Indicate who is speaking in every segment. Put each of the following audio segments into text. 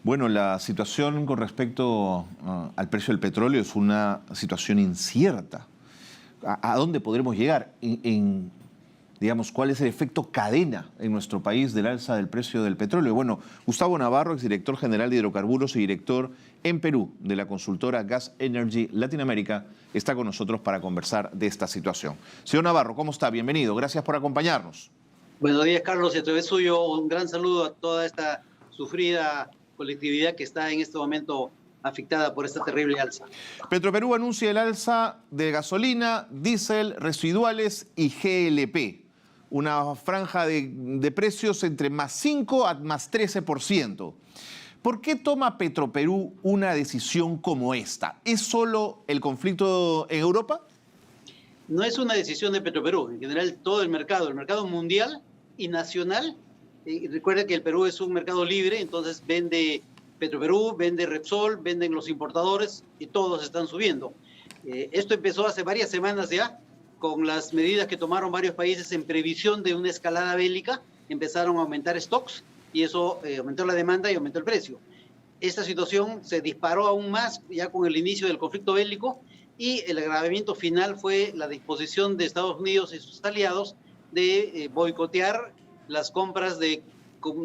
Speaker 1: Bueno, la situación con respecto al precio del petróleo es una situación incierta. ¿A dónde podremos llegar? Digamos, ¿cuál es el efecto cadena en nuestro país del alza del precio del petróleo? Bueno, Gustavo Navarro, exdirector general de hidrocarburos y director en Perú de la consultora Gas Energy Latinoamérica, está con nosotros para conversar de esta situación. Señor Navarro, ¿cómo está? Bienvenido. Gracias por acompañarnos.
Speaker 2: Buenos días, Carlos, y a través suyo un gran saludo a toda esta sufrida colectividad que está en este momento afectada por esta terrible alza.
Speaker 1: Petroperú anuncia el alza de gasolina, diésel, residuales y GLP. Una franja de precios entre más 5 a más 13%. ¿Por qué toma Petroperú una decisión como esta? ¿Es solo el conflicto en Europa?
Speaker 2: No es una decisión de Petroperú, en general todo el mercado mundial y nacional. Recuerda que el Perú es un mercado libre, entonces vende Petroperú, vende Repsol, venden los importadores y todos están subiendo. Esto empezó hace varias semanas ya, con las medidas que tomaron varios países en previsión de una escalada bélica, empezaron a aumentar stocks y eso aumentó la demanda y aumentó el precio. Esta situación se disparó aún más ya con el inicio del conflicto bélico y el agravamiento final fue la disposición de Estados Unidos y sus aliados de boicotear las compras de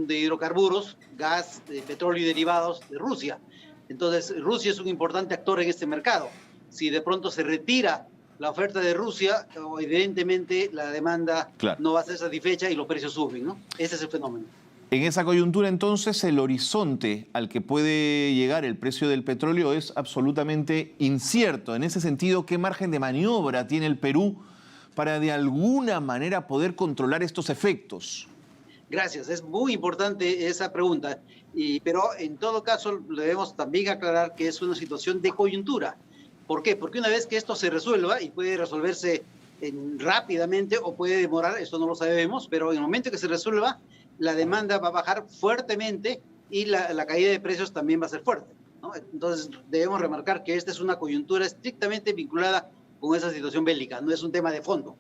Speaker 2: hidrocarburos, gas, de petróleo y derivados de Rusia. Entonces, Rusia es un importante actor en este mercado. Si de pronto se retira la oferta de Rusia, evidentemente la demanda no va a ser satisfecha y los precios suben, ¿no? Ese es el fenómeno.
Speaker 1: En esa coyuntura, entonces, el horizonte al que puede llegar el precio del petróleo es absolutamente incierto. En ese sentido, ¿qué margen de maniobra tiene el Perú para de alguna manera poder controlar estos efectos?
Speaker 2: Gracias, es muy importante esa pregunta, pero en todo caso debemos también aclarar que es una situación de coyuntura. ¿Por qué? Porque una vez que esto se resuelva, y puede resolverse rápidamente o puede demorar, esto no lo sabemos, pero en el momento que se resuelva, la demanda va a bajar fuertemente y la caída de precios también va a ser fuerte, ¿no? Entonces debemos remarcar que esta es una coyuntura estrictamente vinculada con esa situación bélica, no es un tema de fondo.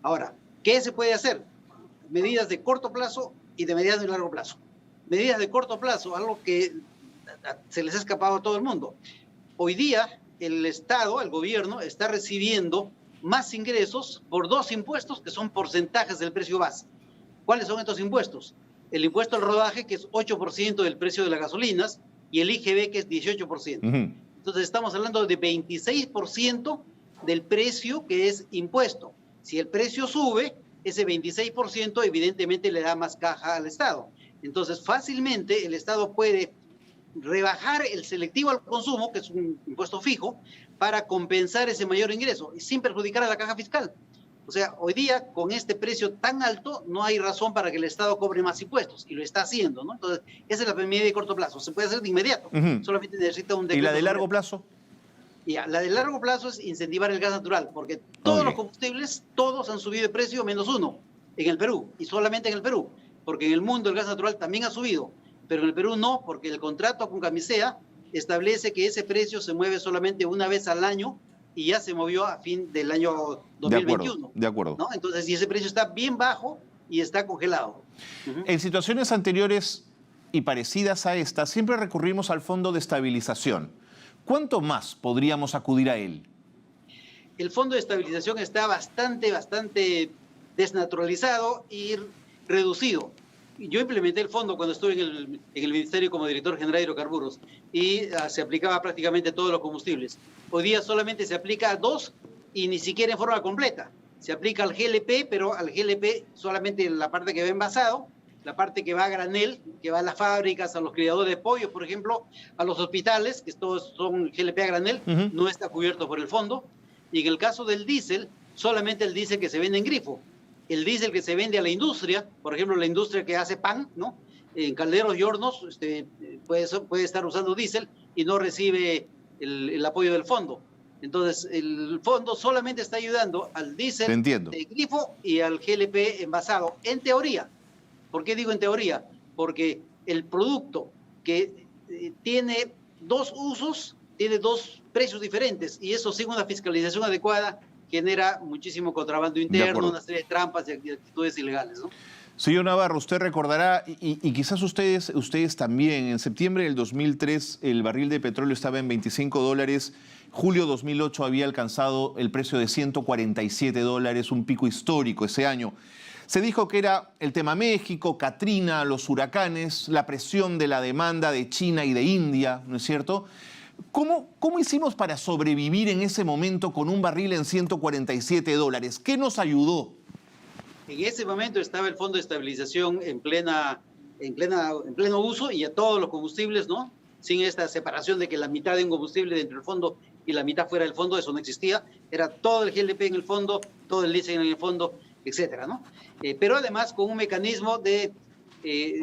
Speaker 2: Ahora, ¿qué se puede hacer? Medidas de corto plazo y de mediano y largo plazo. Medidas de corto plazo, algo que se les ha escapado a todo el mundo. Hoy día el Estado, el gobierno, está recibiendo más ingresos por dos impuestos que son porcentajes del precio base. ¿Cuáles son estos impuestos? El impuesto al rodaje, que es 8% del precio de las gasolinas, y el IGB, que es 18%. Entonces estamos hablando de 26% del precio que es impuesto. Si el precio sube, ese 26% evidentemente le da más caja al Estado. Entonces fácilmente el Estado puede rebajar el selectivo al consumo, que es un impuesto fijo, para compensar ese mayor ingreso y sin perjudicar a la caja fiscal. O sea, hoy día con este precio tan alto no hay razón para que el Estado cobre más impuestos y lo está haciendo, ¿no? Entonces esa es la medida de corto plazo, se puede hacer de inmediato, solamente necesita un decreto.
Speaker 1: ¿Y la de largo plazo?
Speaker 2: La de largo plazo es incentivar el gas natural, porque todos los combustibles, todos han subido de precio menos uno en el Perú, y solamente en el Perú, porque en el mundo el gas natural también ha subido, pero en el Perú no, porque el contrato con Camisea establece que ese precio se mueve solamente una vez al año y ya se movió a fin del año 2021.
Speaker 1: De acuerdo.
Speaker 2: ¿No? Entonces, y ese precio está bien bajo y está congelado.
Speaker 1: En situaciones anteriores y parecidas a esta, siempre recurrimos al Fondo de Estabilización. ¿Cuánto más podríamos acudir a él?
Speaker 2: El Fondo de Estabilización está bastante desnaturalizado y reducido. Yo implementé el fondo cuando estuve en el Ministerio como director general de hidrocarburos y se aplicaba prácticamente a todos los combustibles. Hoy día solamente se aplica a dos y ni siquiera en forma completa. Se aplica al GLP, pero al GLP solamente la parte que va envasado, la parte que va a granel, que va a las fábricas, a los criadores de pollo, por ejemplo, a los hospitales, que todos son GLP a granel, no está cubierto por el fondo. Y en el caso del diésel, solamente el diésel que se vende en grifo. El diésel que se vende a la industria, por ejemplo, la industria que hace pan, ¿no? En calderos y hornos puede estar usando diésel y no recibe el apoyo del fondo. Entonces, el fondo solamente está ayudando al diésel de grifo y al GLP envasado, en teoría. ¿Por qué digo en teoría? Porque el producto que tiene dos usos, tiene dos precios diferentes, y eso sin una fiscalización adecuada genera muchísimo contrabando interno, una serie de trampas y actitudes ilegales, ¿no?
Speaker 1: Señor Navarro, usted recordará, y quizás ustedes también, en septiembre del 2003 el barril de petróleo estaba en $25, julio 2008 había alcanzado el precio de $147, un pico histórico ese año. Se dijo que era el tema México, Katrina, los huracanes, la presión de la demanda de China y de India, ¿no es cierto? ¿Cómo hicimos para sobrevivir en ese momento con un barril en $147? ¿Qué nos ayudó?
Speaker 2: En ese momento estaba el Fondo de Estabilización en pleno uso y a todos los combustibles, ¿no? Sin esta separación de que la mitad de un combustible dentro del fondo y la mitad fuera del fondo, eso no existía. Era todo el GLP en el fondo, todo el diésel en el fondo, etcétera, ¿no? Pero además con un mecanismo de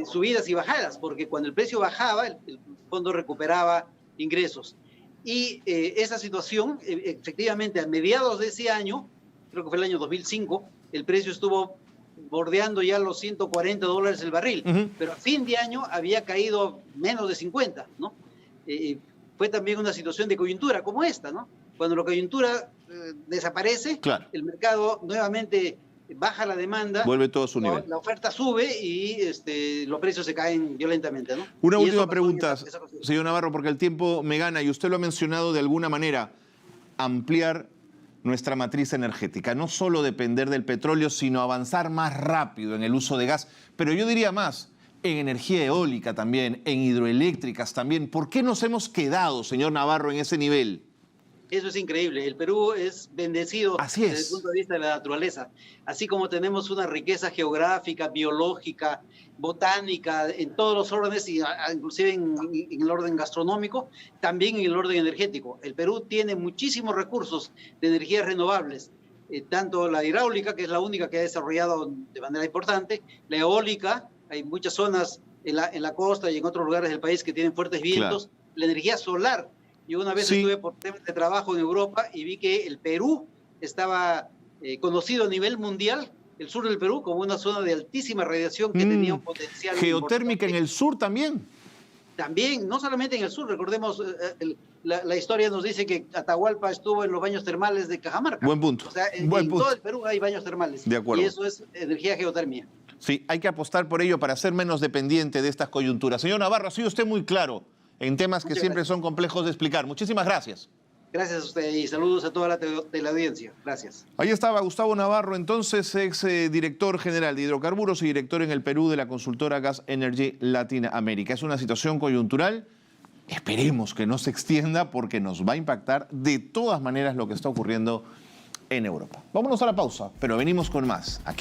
Speaker 2: subidas y bajadas, porque cuando el precio bajaba, el fondo recuperaba ingresos. Y esa situación, efectivamente, a mediados de ese año, creo que fue el año 2005, el precio estuvo bordeando ya los $140 el barril, pero a fin de año había caído menos de 50, ¿no? Fue también una situación de coyuntura como esta, ¿no? Cuando la coyuntura desaparece, claro, el mercado nuevamente baja la demanda,
Speaker 1: vuelve todo a su nivel.
Speaker 2: La oferta sube y los precios se caen violentamente, ¿no?
Speaker 1: Una última pregunta, señor Navarro, porque el tiempo me gana y usted lo ha mencionado de alguna manera, ampliar nuestra matriz energética, no solo depender del petróleo, sino avanzar más rápido en el uso de gas, pero yo diría más, en energía eólica también, en hidroeléctricas también. ¿Por qué nos hemos quedado, señor Navarro, en ese nivel?
Speaker 2: Eso es increíble. El Perú es bendecido desde el punto de vista de la naturaleza. Así como tenemos una riqueza geográfica, biológica, botánica, en todos los órdenes, inclusive en el orden gastronómico, también en el orden energético. El Perú tiene muchísimos recursos de energías renovables, tanto la hidráulica, que es la única que ha desarrollado de manera importante, la eólica, hay muchas zonas en la costa y en otros lugares del país que tienen fuertes vientos, claro, la energía solar. Yo una vez estuve por temas de trabajo en Europa y vi que el Perú estaba conocido a nivel mundial, el sur del Perú, como una zona de altísima radiación que tenía un potencial
Speaker 1: geotérmica importante. ¿En el sur también?
Speaker 2: También, no solamente en el sur, recordemos, la historia nos dice que Atahualpa estuvo en los baños termales de Cajamarca.
Speaker 1: Buen punto.
Speaker 2: O sea, en todo el Perú hay baños termales.
Speaker 1: De acuerdo.
Speaker 2: Y eso es energía geotérmica.
Speaker 1: Sí, hay que apostar por ello para ser menos dependiente de estas coyunturas. Señor Navarro, ha sido usted muy claro en temas que siempre son complejos de explicar. Muchísimas gracias.
Speaker 2: Gracias a usted y saludos a toda la audiencia. Gracias.
Speaker 1: Ahí estaba Gustavo Navarro, entonces ex director general de hidrocarburos y director en el Perú de la consultora Gas Energy Latinoamérica. Es una situación coyuntural. Esperemos que no se extienda porque nos va a impactar de todas maneras lo que está ocurriendo en Europa. Vámonos a la pausa, pero venimos con más. Aquí